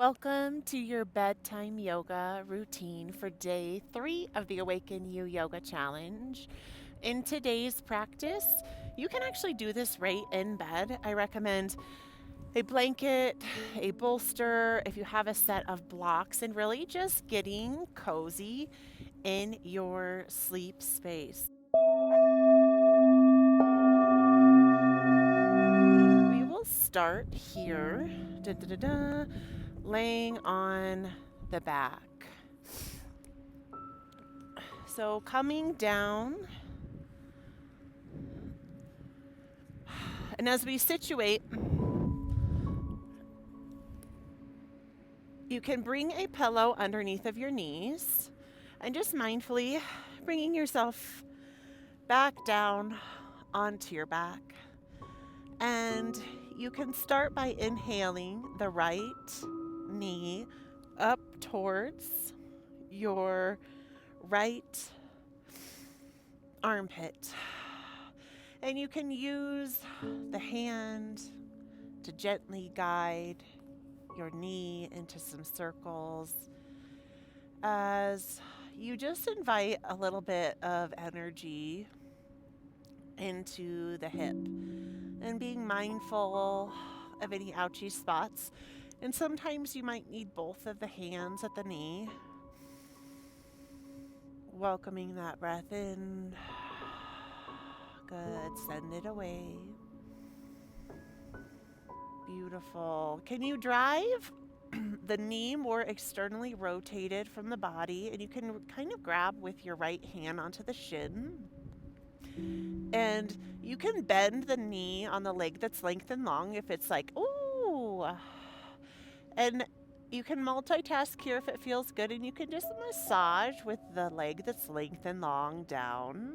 Welcome to your bedtime yoga routine for day 3 of the Awaken You Yoga Challenge. In today's practice, you can actually do this right in bed. I recommend a blanket, a bolster, if you have a set of blocks, and really just getting cozy in your sleep space. We will start here, laying on the back. So coming down, and as we situate, you can bring a pillow underneath of your knees and just mindfully bringing yourself back down onto your back. And you can start by inhaling the right knee up towards your right armpit. And you can use the hand to gently guide your knee into some circles as you just invite a little bit of energy into the hip and being mindful of any ouchy spots. And sometimes you might need both of the hands at the knee. Welcoming that breath in. Good. Send it away. Beautiful. Can you drive the knee more externally rotated from the body? And you can kind of grab with your right hand onto the shin. And you can bend the knee on the leg that's lengthened long if it's like, ooh. And you can multitask here if it feels good. And you can just massage with the leg that's lengthened long down.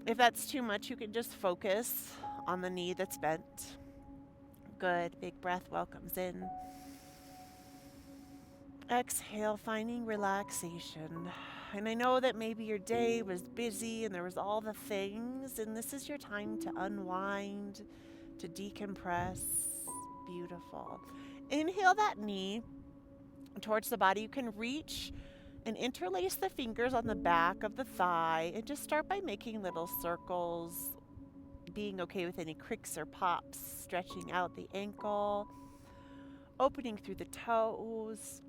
If that's too much, you can just focus on the knee that's bent. Good. Big breath welcomes in. Exhale, finding relaxation. And I know that maybe your day was busy and there was all the things, and this is your time to unwind, to decompress. Beautiful. Inhale that knee towards the body. You can reach and interlace the fingers on the back of the thigh and just start by making little circles, being okay with any cricks or pops, stretching out the ankle, opening through the toes,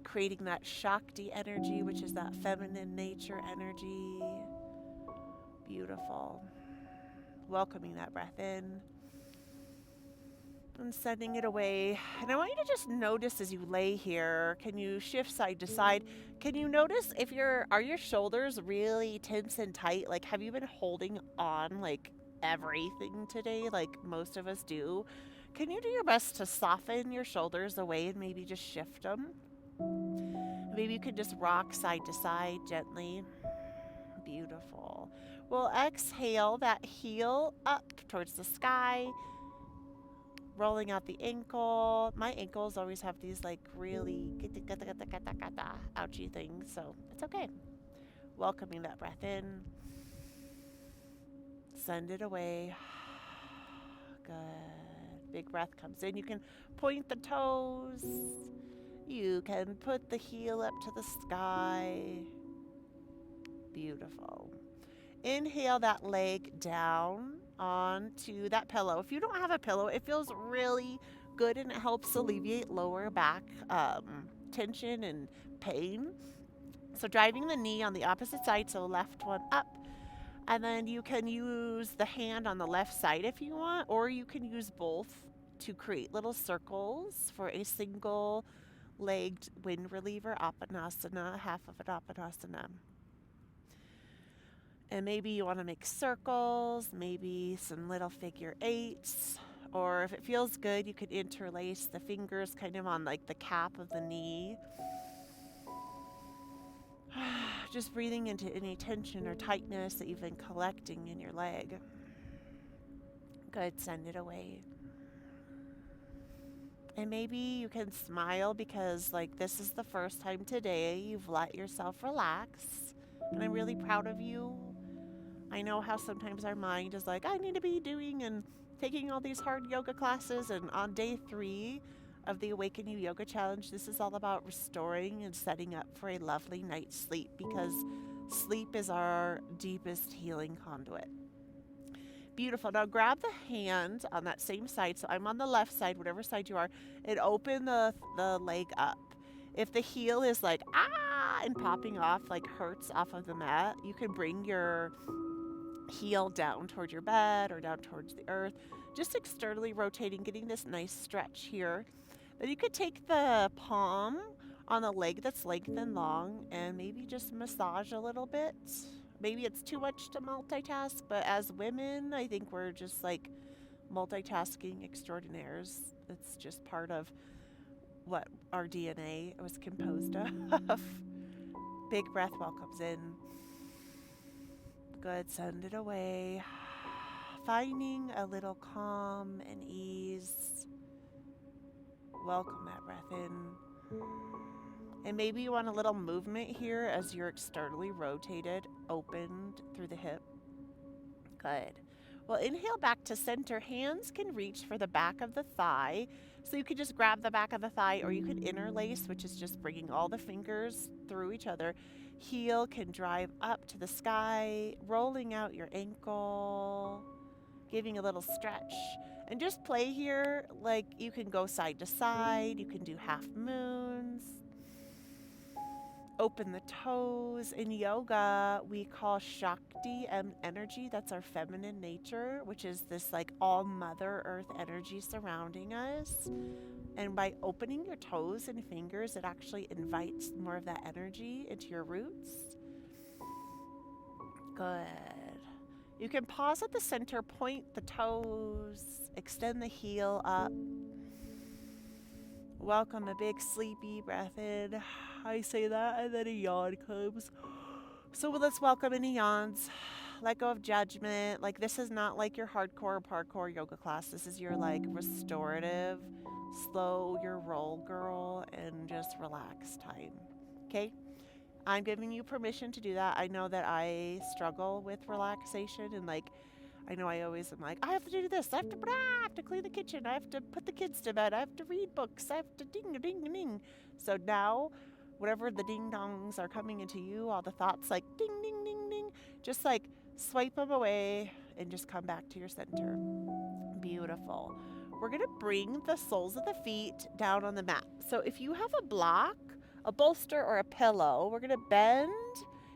creating that Shakti energy, which is that feminine nature energy. Beautiful. Welcoming that breath in and sending it away. And I want you to just notice as you lay here, can you shift side to side? Can you notice if are your shoulders really tense and tight? Like, have you been holding on like everything today, like most of us do? Can you do your best to soften your shoulders away and maybe just shift them? Maybe you could just rock side to side gently. Beautiful. We'll exhale that heel up towards the sky, rolling out the ankle. My ankles always have these like really ouchy things, so it's okay. Welcoming that breath in. Send it away. Good. Big breath comes in. You can point the toes. You can put the heel up to the sky. Beautiful. Inhale that leg down onto that pillow. If you don't have a pillow, it feels really good and it helps alleviate lower back tension and pain. So driving the knee on the opposite side, so left one up. And then you can use the hand on the left side if you want, or you can use both to create little circles for a single legged wind reliever apanasana, half of an apanasana. And maybe you want to make circles, maybe some little figure eights, or if it feels good, you could interlace the fingers kind of on like the cap of the knee. Just breathing into any tension or tightness that you've been collecting in your leg. Good, send it away. And maybe you can smile because like this is the first time today you've let yourself relax. And I'm really proud of you. I know how sometimes our mind is like, I need to be doing and taking all these hard yoga classes. And on day 3, of the Awaken You Yoga Challenge. This is all about restoring and setting up for a lovely night's sleep because sleep is our deepest healing conduit. Beautiful. Now grab the hand on that same side. So I'm on the left side, whatever side you are, and open the leg up. If the heel is like, ah, and popping off, like hurts off of the mat, you can bring your heel down toward your bed or down towards the earth, just externally rotating, getting this nice stretch here. Then you could take the palm on the leg that's lengthened long and maybe just massage a little bit. Maybe it's too much to multitask, but as women, I think we're just like multitasking extraordinaires. It's just part of what our DNA was composed of. Big breath welcomes in. Good, send it away. Finding a little calm and ease. Welcome that breath in. And maybe you want a little movement here as you're externally rotated, opened through the hip. Good. Well, inhale back to center. Hands can reach for the back of the thigh. So you could just grab the back of the thigh or you could interlace, which is just bringing all the fingers through each other. Heel can drive up to the sky, rolling out your ankle, giving a little stretch. And just play here, like you can go side to side, you can do half moons. Open the toes. In yoga, we call Shakti energy. That's our feminine nature, which is this like all Mother Earth energy surrounding us. And by opening your toes and fingers, it actually invites more of that energy into your roots. Good. You can pause at the center, point the toes, extend the heel up. Welcome a big sleepy breath in. I say that and then a yawn comes. So let's welcome any yawns. Let go of judgment. Like this is not like your hardcore parkour yoga class. This is your like restorative, slow your roll girl and just relax time. Okay? I'm giving you permission to do that. I know that I struggle with relaxation and like I know I always am like, I have to do this. I have to clean the kitchen. I have to put the kids to bed. I have to read books. I have to ding, ding, ding. So now, whatever the ding dongs are coming into you, all the thoughts like ding, ding, ding, ding, just like swipe them away and just come back to your center. Beautiful. We're going to bring the soles of the feet down on the mat. So if you have a block, a bolster, or a pillow, we're going to bend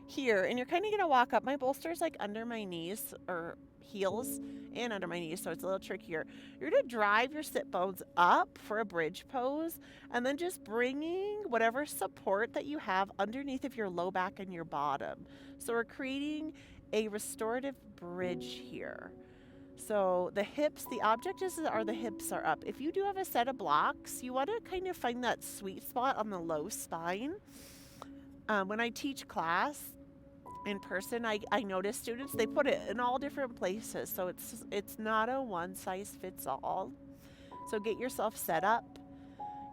here and you're kind of going to walk up. My bolster is like under my knees or heels and under my knees, so it's a little trickier. You're going to drive your sit bones up for a bridge pose and then just bringing whatever support that you have underneath of your low back and your bottom. So we're creating a restorative bridge here. So the hips, the object are the hips are up. If you do have a set of blocks, you want to kind of find that sweet spot on the low spine. When I teach class in person, I notice students, they put it in all different places. So it's not a one size fits all. So get yourself set up.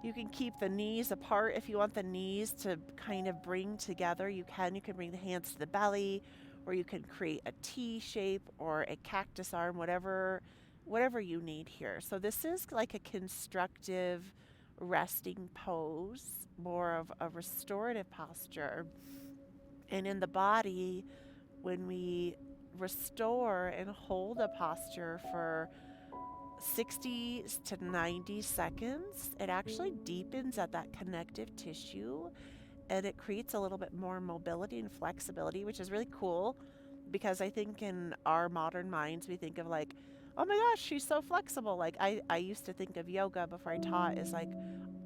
You can keep the knees apart if you want the knees to kind of bring together. You can bring the hands to the belly, or you can create a T shape or a cactus arm, whatever you need here. So this is like a constructive resting pose, more of a restorative posture. And in the body, when we restore and hold a posture for 60 to 90 seconds, it actually deepens at that connective tissue and it creates a little bit more mobility and flexibility, which is really cool because I think in our modern minds, we think of like, oh my gosh, she's so flexible. Like I used to think of yoga before I taught as like,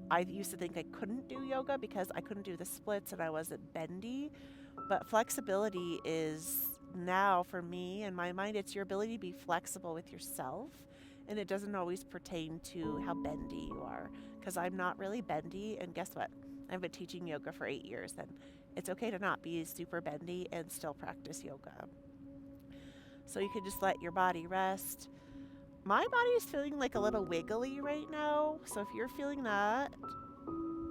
I used to think I couldn't do yoga because I couldn't do the splits and I wasn't bendy. But flexibility is now for me, in my mind, it's your ability to be flexible with yourself. And it doesn't always pertain to how bendy you are because I'm not really bendy. And guess what? I've been teaching yoga for 8 years and it's okay to not be super bendy and still practice yoga. So you can just let your body rest. My body is feeling like a little wiggly right now. So if you're feeling that,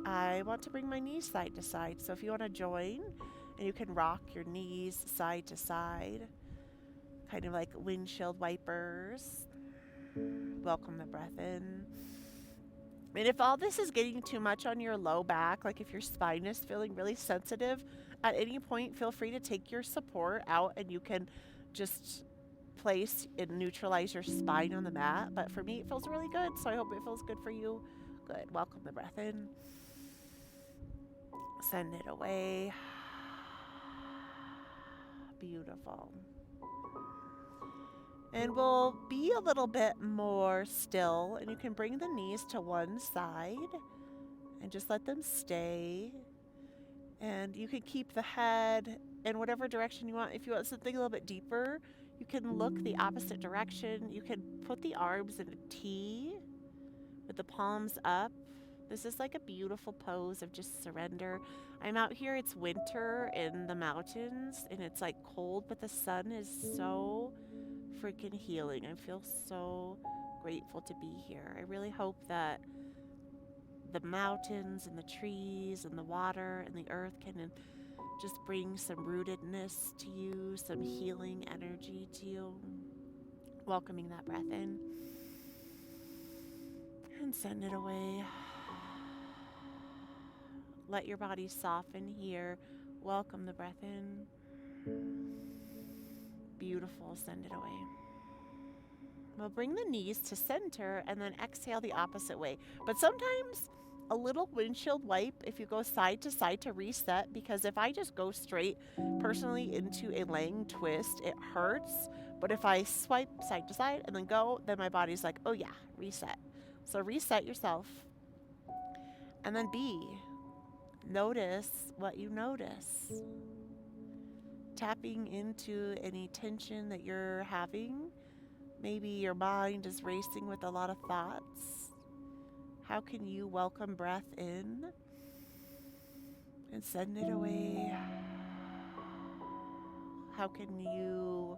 I want to bring my knees side to side. So if you want to join, and you can rock your knees side to side, kind of like windshield wipers. Welcome the breath in. And if all this is getting too much on your low back, like if your spine is feeling really sensitive, at any point, feel free to take your support out and you can just place and neutralize your spine on the mat. But for me, it feels really good. So I hope it feels good for you. Good. Welcome the breath in. Send it away. Beautiful. And we'll be a little bit more still, and you can bring the knees to one side and just let them stay. And you can keep the head in whatever direction you want. If you want something a little bit deeper, you can look the opposite direction. You can put the arms in a T with the palms up. This is like a beautiful pose of just surrender. I'm out here, it's winter in the mountains, and it's like cold, but the sun is so freaking healing. I feel so grateful to be here. I really hope that the mountains and the trees and the water and the earth can just bring some rootedness to you, some healing energy to you. Welcoming that breath in and send it away. Let your body soften here. Welcome the breath in. Beautiful. Send it away. We'll bring the knees to center and then exhale the opposite way. But sometimes a little windshield wipe if you go side to reset, because if I just go straight personally into a laying twist, it hurts. But if I swipe side to side and then go, then my body's like, oh yeah, reset. So reset yourself. And then notice what you notice. Tapping into any tension that you're having. Maybe your mind is racing with a lot of thoughts. How can you welcome breath in and send it away? How can you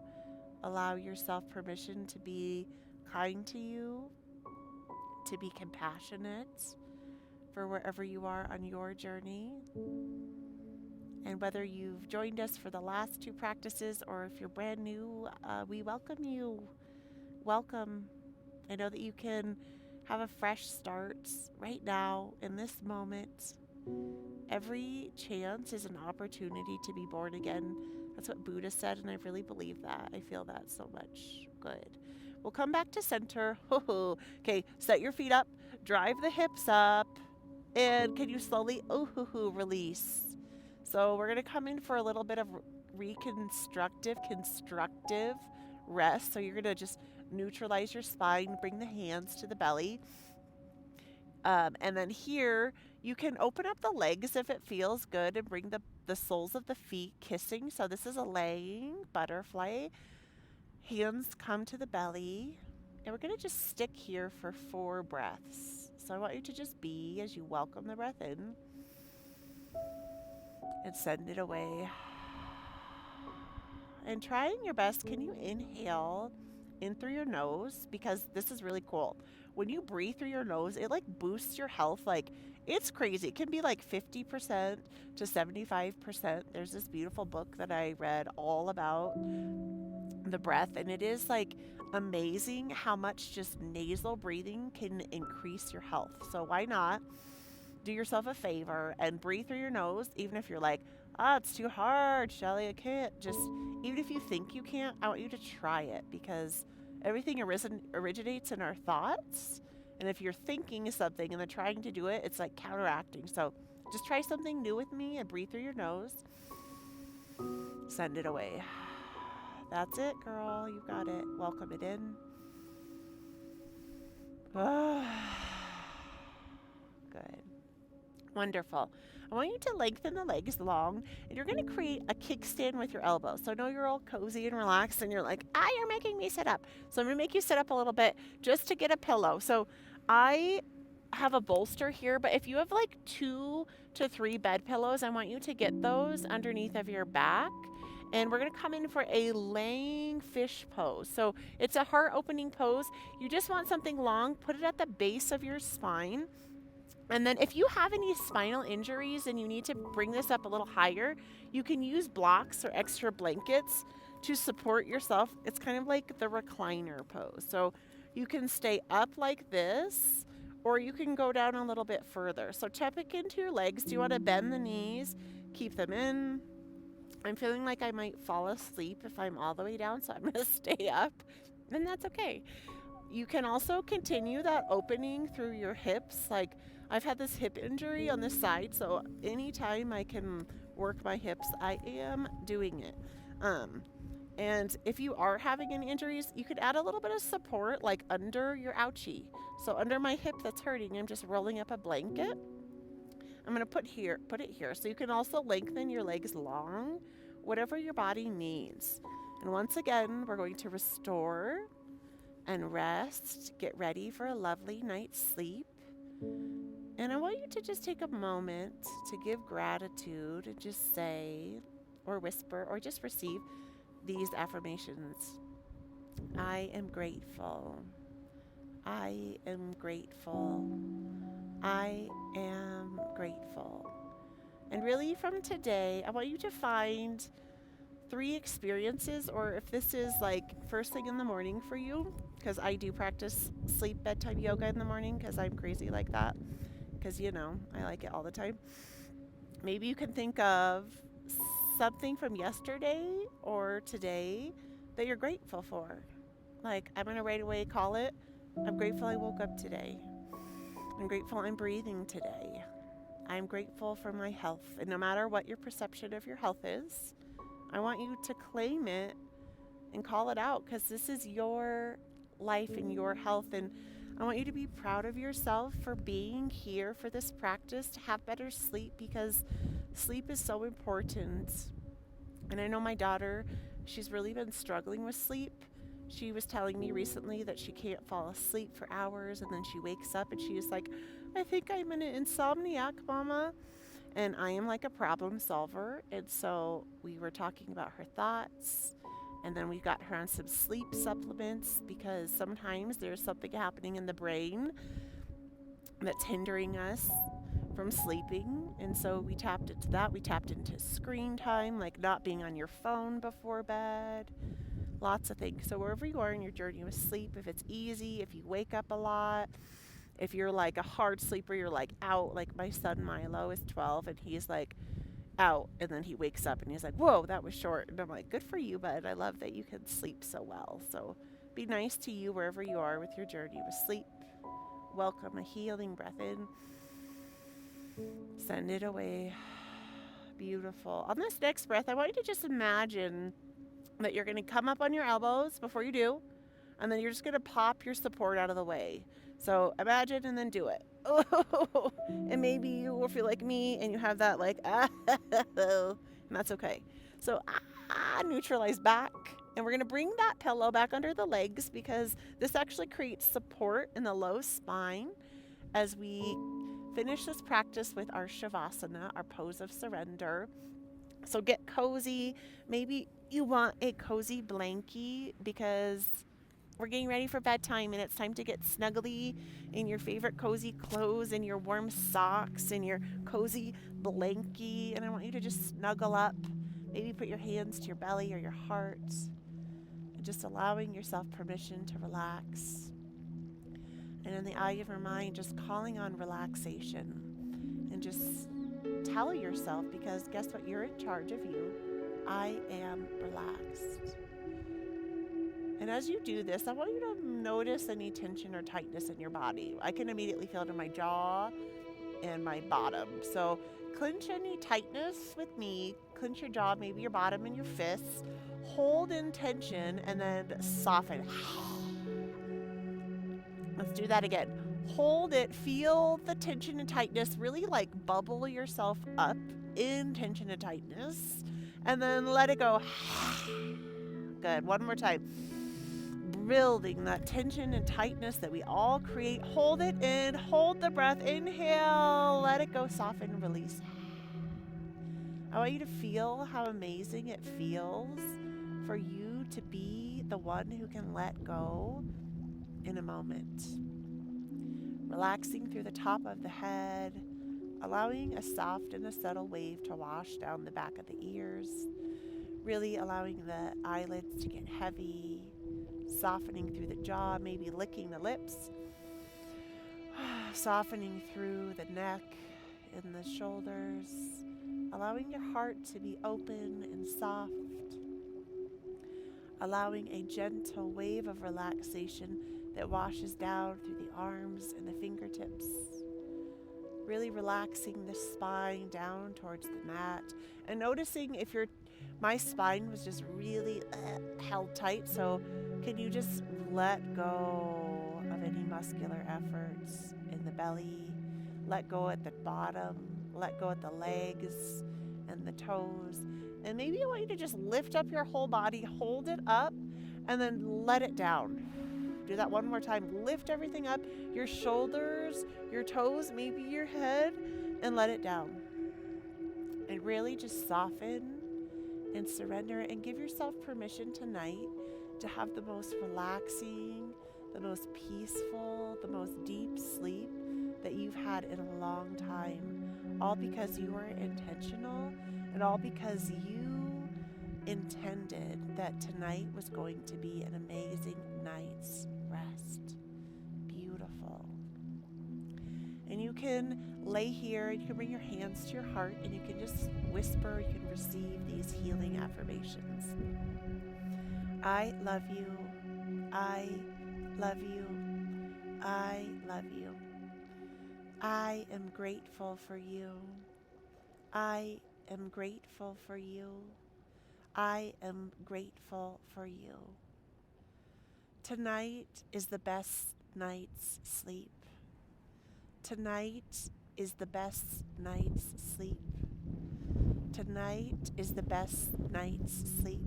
allow yourself permission to be kind to you, to be compassionate for wherever you are on your journey? And whether you've joined us for the last two practices or if you're brand new, we welcome you. Welcome. I know that you can have a fresh start right now in this moment. Every chance is an opportunity to be born again. That's what Buddha said, and I really believe that. I feel that so much. Good. We'll come back to center. Okay, set your feet up, drive the hips up, and can you slowly release? So we're going to come in for a little bit of constructive rest. So you're going to just neutralize your spine, bring the hands to the belly. And then here, you can open up the legs if it feels good and bring the soles of the feet kissing. So this is a laying butterfly. Hands come to the belly. And we're going to just stick here for 4 breaths. So I want you to just be as you welcome the breath in and send it away. And trying your best, can you inhale in through your nose? Because this is really cool. When you breathe through your nose, it like boosts your health. Like, it's crazy. It can be like 50% to 75%. There's this beautiful book that I read all about the breath, and it is like amazing how much just nasal breathing can increase your health. So why not do yourself a favor and breathe through your nose, even if you're like, it's too hard, Shelly, I can't. Just, even if you think you can't, I want you to try it, because everything originates in our thoughts. And if you're thinking something and then trying to do it, it's like counteracting. So just try something new with me and breathe through your nose. Send it away. That's it, girl. You got it. Welcome it in. Good. Wonderful. I want you to lengthen the legs long, and you're going to create a kickstand with your elbows. So I know you're all cozy and relaxed, and you're like, you're making me sit up. So I'm going to make you sit up a little bit just to get a pillow. So I have a bolster here, but if you have like 2 to 3 bed pillows, I want you to get those underneath of your back. And we're going to come in for a laying fish pose. So it's a heart opening pose. You just want something long, put it at the base of your spine. And then if you have any spinal injuries and you need to bring this up a little higher, you can use blocks or extra blankets to support yourself. It's kind of like the recliner pose. So you can stay up like this, or you can go down a little bit further. So check into your legs. Do you want to bend the knees? Keep them in. I'm feeling like I might fall asleep if I'm all the way down, so I'm going to stay up, and that's okay. You can also continue that opening through your hips. Like, I've had this hip injury on this side, so anytime I can work my hips, I am doing it. And if you are having any injuries, you could add a little bit of support, like under your ouchie. So under my hip that's hurting, I'm just rolling up a blanket. I'm going to put it here. So you can also lengthen your legs long, whatever your body needs. And once again, we're going to restore and rest. Get ready for a lovely night's sleep. And I want you to just take a moment to give gratitude and just say or whisper or just receive these affirmations. I am grateful. I am grateful. I am grateful. And really from today, I want you to find 3 experiences, or if this is like first thing in the morning for you, because I do practice sleep bedtime yoga in the morning because I'm crazy like that, because I like it all the time. Maybe you can think of something from yesterday or today that you're grateful for. Like, I'm going to right away call it, I'm grateful I woke up today. I'm grateful I'm breathing today. I'm grateful for my health. And no matter what your perception of your health is, I want you to claim it and call it out, because this is your life and your health. And I want you to be proud of yourself for being here for this practice to have better sleep, because sleep is so important. And I know my daughter, she's really been struggling with sleep. She was telling me recently that she can't fall asleep for hours, and then she wakes up and she's like, I think I'm an insomniac, Mama. And I am like a problem solver. And so we were talking about her thoughts. And then we got her on some sleep supplements, because sometimes there's something happening in the brain that's hindering us from sleeping. And so we tapped into that. We tapped into screen time, like not being on your phone before bed. Lots of things. So wherever you are in your journey with sleep, if it's easy, if you wake up a lot, if you're like a hard sleeper, you're like out, like my son Milo is 12 and he's like out, and then he wakes up and he's like, whoa, that was short. And I'm like, good for you, bud. I love that you can sleep so well. So be nice to you wherever you are with your journey with sleep. Welcome a healing breath in. Send it away. Beautiful. On this next breath, I want you to just imagine that you're going to come up on your elbows before you do, and then you're just going to pop your support out of the way. So imagine and then do it. Oh, and maybe you will feel like me and you have that like, and that's okay. So neutralize back. And we're going to bring that pillow back under the legs, because this actually creates support in the low spine as we finish this practice with our shavasana, our pose of surrender. So get cozy. Maybe you want a cozy blankie, because we're getting ready for bedtime and it's time to get snuggly in your favorite cozy clothes and your warm socks and your cozy blankie. And I want you to just snuggle up. Maybe put your hands to your belly or your heart, and just allowing yourself permission to relax. And in the eye of your mind, just calling on relaxation, and just tell yourself, because guess what? You're in charge of you. I am relaxed. And as you do this, I want you to notice any tension or tightness in your body. I can immediately feel it in my jaw and my bottom. So clench any tightness with me. Clench your jaw, maybe your bottom and your fists. Hold in tension and then soften. Let's do that again. Hold it. Feel the tension and tightness. Really like bubble yourself up in tension and tightness. And then let it go. Good. One more time. Building that tension and tightness that we all create. Hold it in. Hold the breath. Inhale. Let it go. Soften. Release. I want you to feel how amazing it feels for you to be the one who can let go in a moment. Relaxing through the top of the head, allowing a soft and a subtle wave to wash down the back of the ears, really allowing the eyelids to get heavy, softening through the jaw, maybe licking the lips, softening through the neck and the shoulders, allowing your heart to be open and soft, allowing a gentle wave of relaxation that washes down through the arms and the fingertips, really relaxing the spine down towards the mat, and noticing if my spine was just really held tight. So can you just let go of any muscular efforts in the belly, let go at the bottom, let go at the legs and the toes, and maybe I want you to just lift up your whole body, hold it up, and then let it down. Do that one more time. Lift everything up, your shoulders, your toes, maybe your head, and let it down. And really just soften and surrender and give yourself permission tonight to have the most relaxing, the most peaceful, the most deep sleep that you've had in a long time. All because you were intentional and all because you intended that tonight was going to be an amazing night's rest. Beautiful. And you can lay here and you can bring your hands to your heart and you can just whisper, you can receive these healing affirmations. I love you. I love you. I love you. I am grateful for you. I am grateful for you. I am grateful for you. Tonight is the best night's sleep. Tonight is the best night's sleep. Tonight is the best night's sleep.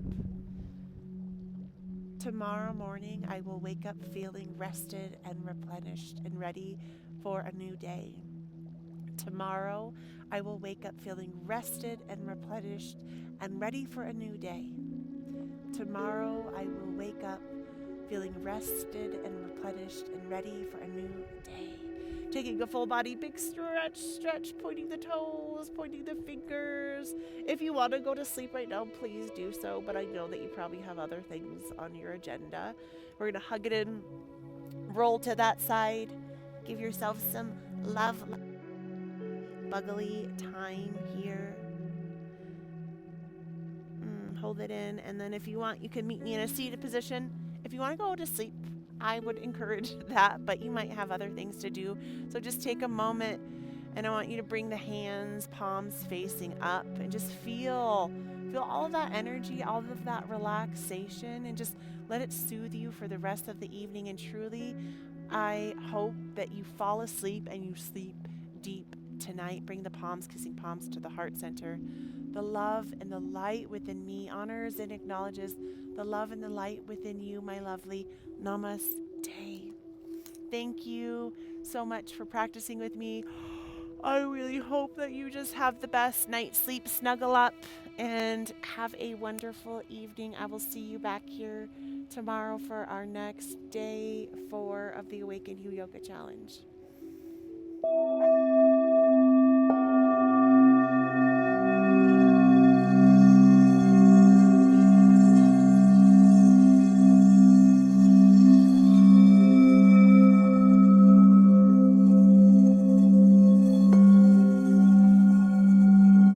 Tomorrow morning I will wake up feeling rested and replenished and ready for a new day. Tomorrow I will wake up feeling rested and replenished and ready for a new day. Tomorrow I will wake up feeling rested and replenished and ready for a new day. Taking a full body, big stretch, pointing the toes, pointing the fingers. If you want to go to sleep right now, please do so, but I know that you probably have other things on your agenda. We're going to hug it in, roll to that side, give yourself some love, buggly time here. Hold it in, and then if you want, you can meet me in a seated position. If you want to go to sleep, I would encourage that, but you might have other things to do. So just take a moment, and I want you to bring the hands, palms facing up, and just feel all of that energy, all of that relaxation, and just let it soothe you for the rest of the evening. And truly, I hope that you fall asleep and you sleep deep tonight. Bring the palms, kissing palms to the heart center. The love and the light within me honors and acknowledges the love and the light within you, my lovely. Namaste. Thank you so much for practicing with me. I really hope that you just have the best night's sleep, snuggle up, and have a wonderful evening. I will see you back here tomorrow for our next day 4 of the Awaken You Yoga Challenge.